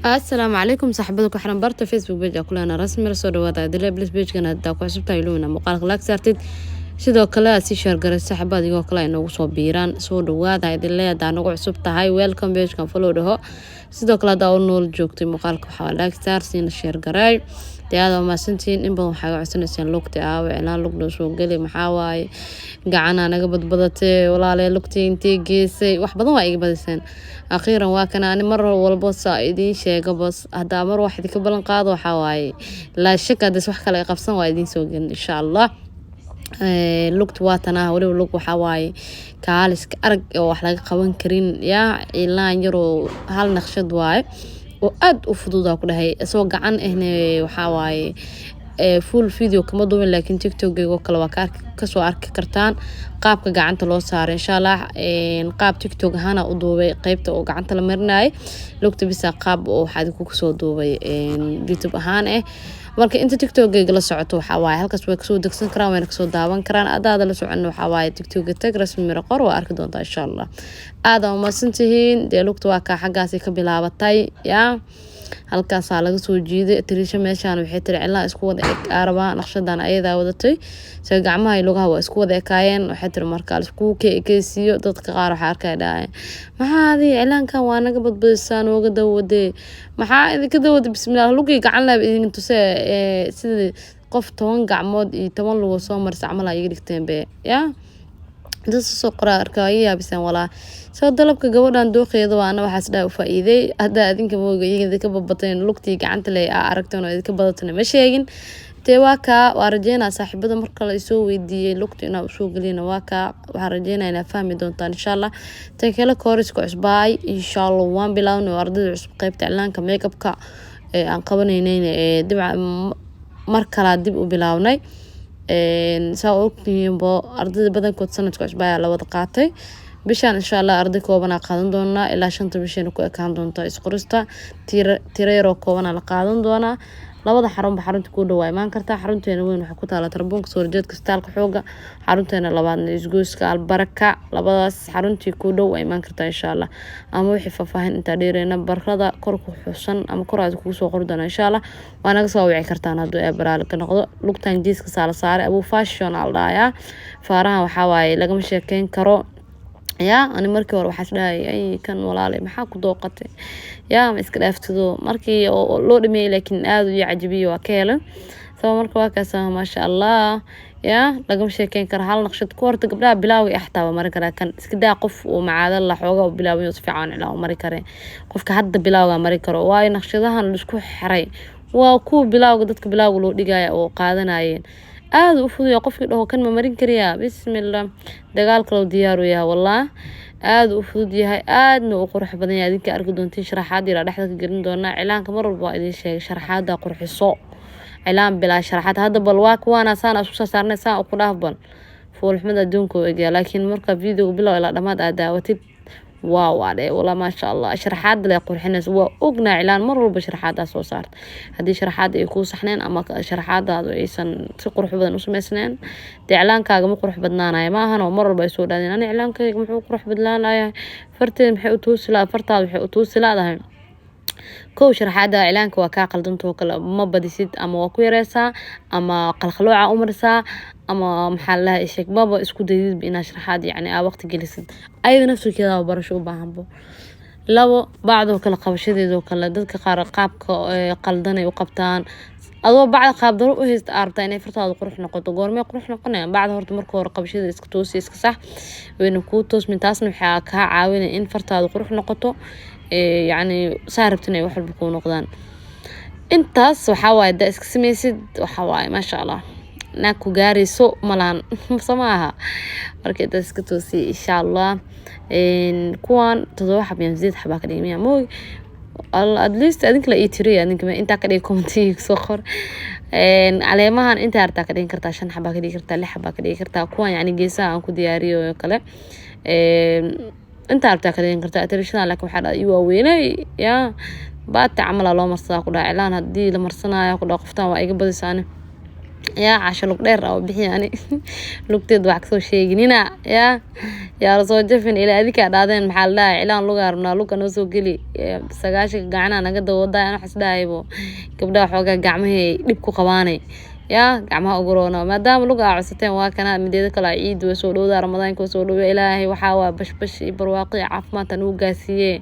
السلام عليكم صاحبتك waxaan barta Facebook page kula ana rasmi soo dhawaada adila plus page kana daa ku xisubta iluuna muuqaalka laag saartid sidoo kale aad si share garay saxaabada igo kale inoogu soo biiraan soo dhawaada adila daa nagu cusub tahay welcome page kan follow dhaho sidoo kale daa nool joogtay muuqaalka waxa laag saar siin share garay taada ma santiin in badan waxa codsanaysan lugta inaan lugno soo gali maxaa waaye gacana naga badbadatay walaalay lugtii intii geesay wax badan waa iga badiseen أخيرا وكان أنا مرة والبص إيدين شيء قبص هذا مرة واحد كبلن قاض وحواي لا شك هذا سوح كلا يقبصن وايدين سوقن إن شاء الله لقت واتنا ولو لق وحواي كعالس كأرج وحلاق قوان كرين يا إلا يرو هل نخشد واي وأد وفضوضا كلها هي سوق عن هنا وحواي فول فيديو كما دومين لكن تيك توك iyo kala waa kasoo arki kartaan qaabka gacanta loo saaro insha Allah qaab TikTok ahana u duubay qaybta oo gacanta la marinaay lugta bisa qaab oo waxaad ku soo duubay YouTube ahaan marka inta TikTok la socoto waxa waay halkaas way kasoo degsan karaan way kasoo daawan karaan adaada la socon waxa waay TikTok tag rasmi mira qor waa arki doontaa insha Allah aad oo ma santihiin de lugta waa ka xagaasi ka bilaabatay yaa halkaas laga soo jiiday tiriisha meeshaan waxay tiri cilaa isku wada araba naqshadan ayada wadatay soo gacmaha iyo lugaha waa isku wada kaayeen waxay tiri markaa isku keesiyo dadka qaar waxa arkay dhaay maxaa adii cilaankan waa naga badbadisaan uga dawade maxaa idinka dawada bismillaah lugi gacan la idin tusay sida qof 10 gacmood iyo 10 lugo soo marsa camal ay dhigteen be yaa dad soo qaraarka ayaa bisan walaa soo dalabka gabadhan dooqeeda waana waxaas dhaa u faa'iiday hada adinka moogayiga ka babateen lugtii gacanta leh aragtaan oo idinka badatana ma sheegin teewaka waa rajeynaa saaxiibada marka la soo weydiiyay lugtii inaa u soo galina waa ka waxa rajeynaa inaa fahmi doontaan insha Allah tan kale kooriska cusbaay insha Allah waan bilaawno ardayda cusub qaybta cilaanka makeup-ka aan qabanaynay dib mar kala dib u bilaawnay saa ogtiinbo ardayda badankood sanadka cusbaa la wada qaatay bishaan insha Allah arday kooban qaadan doona ilaa 5 bishan ku ekaan doonta isqorista tireero kooban la qaadan doona labada xarunta ku dhaw imaan kartaa xarunteena weyn waxa ku taala tarbuunka soo jeedka staalka xooga xarunteena labaadna isgooska albaraka labadaas xaruntii ku dhaw imaan kartaa insha Allah ama wixii faahfaahin inta dheereena barkada kor ku xusan ama kor aad ku soo qordana insha Allah waa naga soo wici kartaan haduu ay baraal ka noqdo lugtan jiiska saare abu fashion aldaya faaraha waxa waaye laga sheekeyn karo يا أنا مركي ولا واحد لا أي كان ولا علي محاك ذوقته يا مسك الأفتدو مركي لو دمي لكن هذا يعجبني وكيله سو مركي وكاسة ما شاء الله يا لقم شيء كان كرهال نقشة كورت قبلها بلاوي أحتوى مركي كان سكدا قف ومع هذا الله حوجه وبلاوي يصفي عن على مركي قف كحد بلاوي مركي واي نقشة ذهن لسكو حري وكو بلاوي قدتك بلاوي لو دقايق وقادنا عين aad u fududay qofkii dhaho kan ma marin kariyaa bismillaah dagaalka loo diyaar yahay wallah aad u fudud yahay aadna u qurux badan yahay adinka arki doontiin sharaxaad ila dhexda ka gelin doona cilaanka mar walba idin sheegay sharaxaada qurxiso cilaan bilaa sharaxaad hadda bal waa kuwana saan isku saarnay saan ku dhaafban foolxumada adduunka weega laakiin marka video bilow ila dhamaad aad daawatid واو عليه والله ما شاء الله شرحات لا قرحنا وأقنع إعلان مرة بشرحات سو صارت هذه شرحات يكون صحنين أما شرحات هذا إيسان تقرح بدن وسمع سنين إعلان كاج مقرح بدنا ما هنا مرة بيسود أنا إعلان كاج مقرح بدنا لا فرتين بحق توصل فرتاد بحق توصل هذا كو شرحات إعلانك وكا قلدنتو كلا ما بديسيد أما وكويرسا أما قلخلوعة أمرسا أما محلها إيشك بابا إسكو ديد بإنا شرحات يعني وقت جلسد أيضا نفسه كذا وبرشو باهمبو لو بعضه كلا قبشديدو كلا دادك قابك قلدنا وقبتان adoo bacda qaab daro u haysta arabta inay fartaada qurux noqoto goorma qurux noqonaya bacda horta marka hore qabashada iska toos iska sax weena ku toos mintaasna waxa ka caawinaya in fartaada qurux noqoto yani saarabtina wax walba ku noqdaan intaas waxa waay da iska sameeysid waxa waay ma sha Allah na ku gaarayso malan samaaha marka da iska toosi insha Allah kuwan todoba xabyan zid xabaa ka dhigmaya mooy at least adink la itiri adink ma inta ka dhig comment soo qor caleemahan inta arta ka dhigin kartaa 5 xaba ka dhigi kartaa 6 xaba ka dhigi kartaa kuwan yani geesaha aan ku diyaariyo kale inta arta ka dhigin kartaa tirishada laakiin waxa dhaay waaweynay ya baad tacamal loo marsadaa ku dhaay cilaan hadii la marsanayo ku dhaay qoftaan waa iga badisaan يا عشان لقدر أو بحي يعني لقتي ضحك شيء يا رسول جفن إلى هذيك بعدين محل لا إعلان لقارنا لقى نسوق لي سجاش قعنا أنا قد وضع أنا حس دايبو كبدا حوجا قعمه يبكو قواني يا قعمها أقولنا ما دام لقى عستين وكنا مديدك لا عيد وسولو دا رمضان كوسولو إلهي وحاوا بش برواقي عفما تنوقاسيه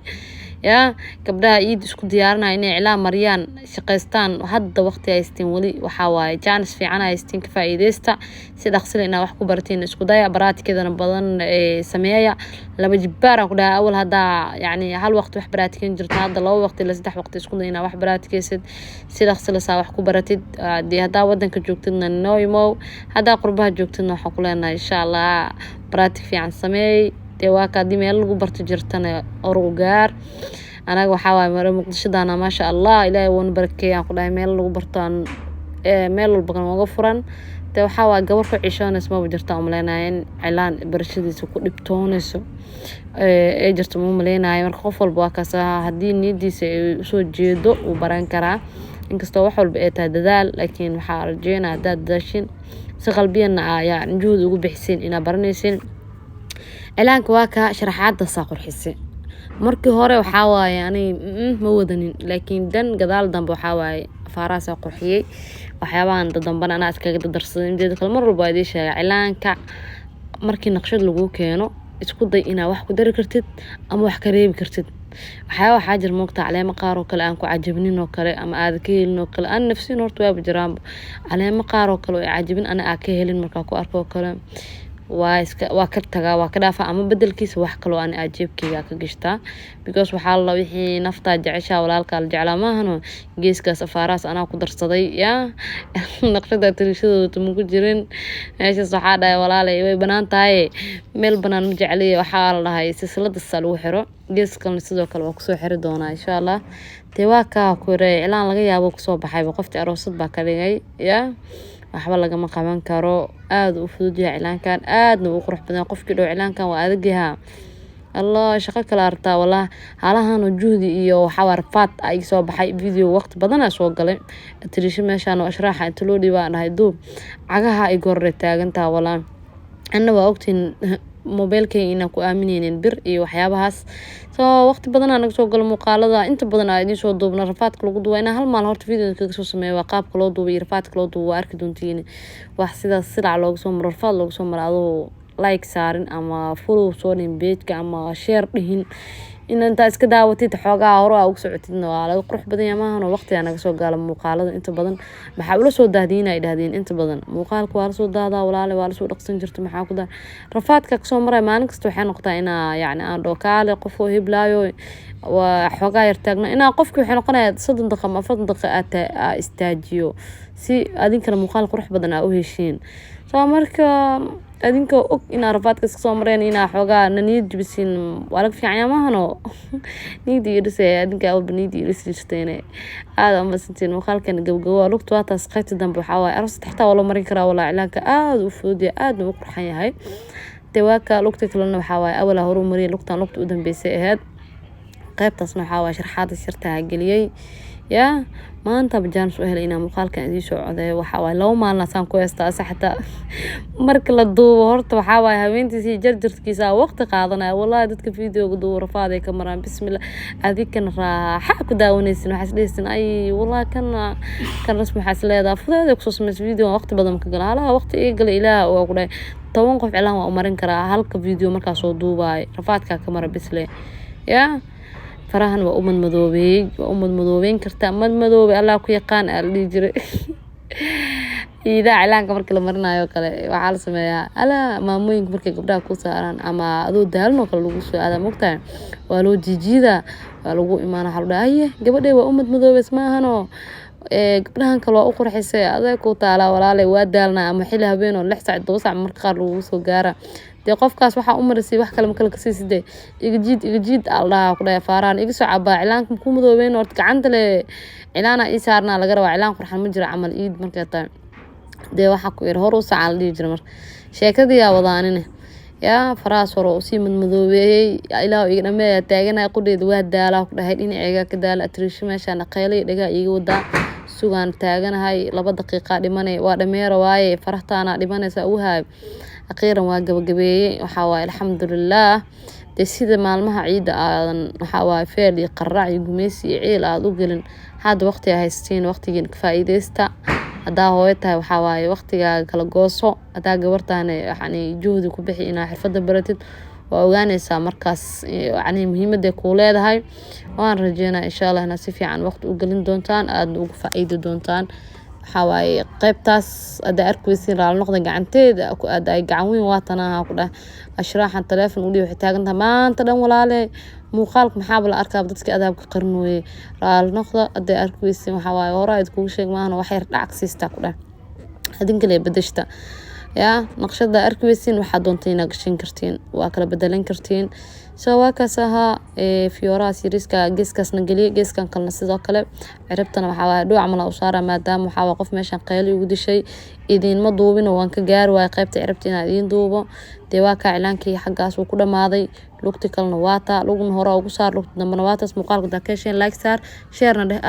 يا gabdhaha ciid isku diyaarinaya inay cilaan mariyaan shaqaystaan hadda waqti haysteen wali waxa waaye jaanis fiican haysteen ka faa'iideysta si dhaqso inaa wax ku barateen isku daya baraatikeedana badan sameeya laba jibbaar ku dhaha awal hada yani hal waqti wax baraatikeyn jirta hadda laba waqti la saddex waqti isku dayna wax baraatikeesid si dhaqso la saa wax ku baratid hada wadanka joogtidna nooymo hada qurbaha joogtidna waxa ku leenahay insha Allah baraatik fiican sameey waa meel lagu barto jirtana orugaar anaga waxa waay maro muqdishadana ma sha Allah ilaahay woon barakeeyaan ku dhahay meel lagu bartaan meel walba uga furan waxa waa gabar ku cishoonayso ma jirta umaleynayeen cilaan barashadiisa ku dhibtoonayso jirto ma umaleynayeen marka qof walba waa kaas hadii niyadiisa ay soo jeedo uu baran karaa inkastoo wax walba ay tahay dadaal laakiin waxa rajeynaa dadaashin si qalbiyana yani juhud ugu bixiseen ina baranaysin إعلانك واقع شرحات الصقر حسي مركي هوري وحاواي يعني مودنين لكن دن قدال دنبو حاواي فاراسة قرحيي وحيوان دنبنا أنا أسكاك درسين جديد كل مرة بايديش إعلانك مركي نقشد لغو كينو isku day inaa wax ku dari kartid ama wax ka reebi kartid waxaa jir moogta caleemo qaar oo kale aan ku cajabnin oo kale ama aad ka helin oo kale aan nafsiin horta waa jiraan caleemo qaar oo kale oo cajabin ana aan ka helin marka ku arko kale waa ka tagaa waa ka dhaafa ama bedelkiisa wax kale oo aan ajeebkayga ka gashtaa because waxa la wixii nafta jecesha walaalka la jeclaa maahano geeskaas afaaraas anaa ku darsaday ya naqshada tirishadooda ma ku jirin meeshaas waxaa dhahay walaalay way banaan tahay meel banaan ma jeclay waxaa la dhahay silsilada sal lagu xiro geeskan sidoo kale waa ku soo xiri doonaa insha Allah waa ka koray ilaan laga yaabo ku soo baxay qofti aroosad baa ka dhigay ya waxba laga ma qaban karo aad u fudud yahay cilaankan aadna u qurux badan qofkii dhow cilaankan waa adagaha Allah shaqo kala arta wala halahan juhdi iyo waxa warfad ay soo baxay video waqti badan soo galay tiriisho meeshaan oo ashraxa inta loo dhibaan ahay doob cagaha ay gorre taagantaa wala anna waa ogtiin mobilkay ina ku aamineen bir iyo waxyaabahaas waqti badan aan soo gal muuqaalada inta badan ay soo duubna rafaadka lagu duubay ina hal maal horta video kaga soo sameeyo waa qaabka loo duubay rafaadka loo duubay arki doontiin wax sidaas sida loogu soo maro rafaad loogu soo maraado like saarin ama follow soo dhin page-ka ama share dhihin in inta iska daawatid xoogaa hore ugu socotidna waa laga qurux badan yahay waqti aan naga soo gaalo muuqaalada inta badan maxaa ula soo daahdiina ay dhahdeen inta badan muuqaalka waa la soo daadaa walaal waa la soo dhaqsan jirta maxaa ku daa rafaadka ka soo maray maalin kasta waxay noqotaa ina yani aan dhookaale qof oo hiblaayo waa xoogaa yar taagna ina qofkii waxay noqonayaa 30 daqiiqo ama 40 daqiiqo istaajiyo si adinkana muuqaal qurux badan u heshiin marka adinka og in rafaadka soo mareen ina xoogaa niyad jibisiin walaal fiican yaamahano niyadii idisay adinka oo niyadii idisay aad ama sintiin muuqaalkan gabgabo lugtu waa taas qaybta dambe waxa waay aroos taxta wala marin karaa wala cilaanka aad u fudud aad u qurxan yahay waaka lugta kalena waxa waay awal horu mariyay lugta u dambeysay ahayd qaybtaasna waxa waay sharaxaad shirta galiyay ya maanta bajaan soo helay inaan muuqaalkan idin soo codeeyo waxa waay laba maalin aan ku heestaa saxta marka la duubo horta waxa waay haweentiisa jarjarkiisa waqti qaadanaya wallahi dadka video-ga duubo rafaad ay ka maraan bismillah adikan raaxa ku daawanaysin waxa isdheesin ay wallahi kan rasmi waxa isleedaa fudeeda ku soo sameys video waqti badan ka galaa waqti ay gal ilaa oo ku dhahay 10 qof cilaan waa marin karaa halka video marka soo duubay rafaadka ka mara bisle ya farahan waa umad madoobeen kartaa mad madoobe Allah ku yaqaan ali jire ida cilaanka marka la marinayo kale waxa la sameeyaa ala maamooyinka markay gabdhaha ku saaraan ama adoo daalmo kale lagu soo aada mogtaa waa loo jijiida waa lagu imaana hal dhaaye gabadhay waa umad madoobe ismaahano gabdhahan kale waa u qurxisay aday ku taala walaalay waa daalna ama xilli habeen oo 6 saac 2 saac marka qaar lagu soo gaara qofkaas waxa u marisay wax kale ma kala kasii iga jiid Allah ku dhaay faaraan iga soo cabaa cilaanka ku madoobeen oo gacanta le cilaana ii saarna laga rabaa cilaan qurxan ma jira amal iid marka taa waxa ku yar hor u sacal dhigi jira mar sheekadii yaa wadaanina ya faraas hore oo si madmadoobay ilaa iga dhameeya taaganay qudheed waa daala ku dhahay dhinacayga ka daala atriish meeshaan qaylay dhaga iga wada sugaan taaganahay 2 daqiiqa dhimanay waa dhameero waaye farahtaana dhimanaysa u haay akhiiran waa gabagabeeyay waxa waaye alxamdulillaah sida maalmaha ciida aadan waxa waaye feel iyo qaraac iyo gumeysi iyo ciil aad u gelin hadda waqti ay haysteen waqtigiin ka faa'iideysta hadaa hooyo tahay waxa waaye waqtigaaga kala gooso hadaa gabartaana yani juhdi ku bixi inaa xirfada baratid waa ogaanaysaa markaas yani muhiimada ku leedahay waan rajeynaa insha Allah inaad si fiican waqti u gelin doontaan aad ugu faa'iido doontaan waxa waaye qaybtaas ada arkaysiin raal noqda gacanteeda aad ay gacan weyn waatanaha ku dhahay ashraxan telefoon u dhiibay taagantaa maanta dhan walaale muuqaalka maxaa la arkaa dadka adaabka qarnooyay raal noqda ada arkaysiin waxa waaye hore aad kugu sheeg maahna wax yar dhac siista ku dhahay hadin kale bedeshta ya naqshada arkaysiin waxa doonteen inaad gashin kartiin waa kala bedelan kartiin waa kasaha fiyoraha siriska geeskaasna galiye geeskan kalena sidoo kale ciribtana waxa waaye dhooc amal u saara maadaama waxa waa qof meeshan qayli ugu dishay idin ma duubin waan ka gaar waay qaybta ciribta inaad idin duubo waa ka cilaankii xaggaas uu ku dhamaaday lugti kalena waata lugna hore ugu saar lugta dambana waataas muuqaalka dakeeshin like saar share na dheh